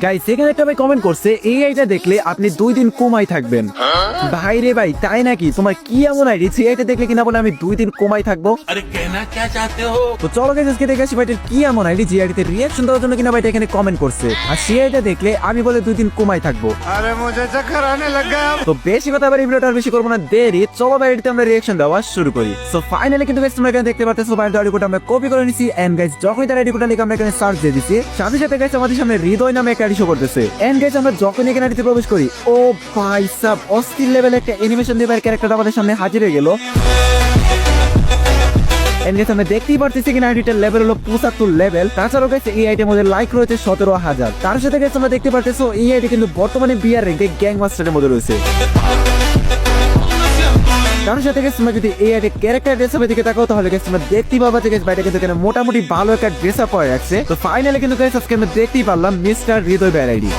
Guys এখানে একটা ভাই কমেন্ট করছে এই আইটা দেখলে আপনি 2 দিন কোমায় থাকবেন। ভাই রে ভাই তাই নাকি? তোমার কি এমন আইডি এই আইটা দেখলে কিনা বলে আমি 2 দিন কোমায় থাকবো? अरे कहना क्या चाहते हो? তো চলো গাইস আজকে দেখে আসি ভাইটার কি এমন আইডি যে আইডিতে রিঅ্যাকশন দেওয়ার জন্য কিনা ভাইটা এখানে কমেন্ট করছে আর সেই আইটা দেখলে আমি বলে 2 দিন কোমায় থাকবো। अरे मुझे चक्कर आने लग गया। তো বেশি কথা আবার এই ভিডিওটা আর বেশি করবো না, দেরি চলো ভাই এটাতে আমরা রিঅ্যাকশন দেওয়া শুরু করি। সো ফাইনালি কিন্তু গাইস তোমরা এখানে দেখতে পাচ্ছ ভাইয়ের আইডি কোডটা আমরা কপি করে নিছি এন্ড গাইস যখনই তার আইডি কোডটা লিখে আমরা এখানে সার্চ দিয়ে দিছি সাথে সাথে গাইস আমাদের সামনে হৃদয় নামে একটা আইডি শো করতেছে এন্ড গাইস আমরা যখনই এখানে আইডিতে প্রবেশ করি ও ভাই সাব অস্থির লেভেলের একটা অ্যানিমেশন দিয়ে ক্যারেক্টার আমাদের সামনে হাজির হয়ে গেল। এন্ড গাইস আমরা দেখতেই পারতেছি কিনা আইডিটার লেভেল হলো 75 লেভেল। তাছাড়াও গাইস এই আইডির মধ্যে লাইক রয়েছে 17,000। তার সাথে গাইস আমরা দেখতে পারতেছো এই আইডি কিন্তু বর্তমানে বিআর র্যাঙ্কে গ্যাং মাস্টারের মধ্যে রয়েছে। তার সাথে গাইস তোমরা যদি এই আইডি ক্যারেক্টার ড্রেস আপের দিকে তাকাও তাহলে গাইস তোমরা দেখতেই পাবা যে গাইস বাইরে কিন্তু এখানে মোটামুটি ভালো একটা ড্রেস আপ পরে রাখছে। তো ফাইনালি কিন্তু গাইস আজকে আমরা দেখতেই পারলাম মিস্টার হৃদয় ভাইয়ের আইডি।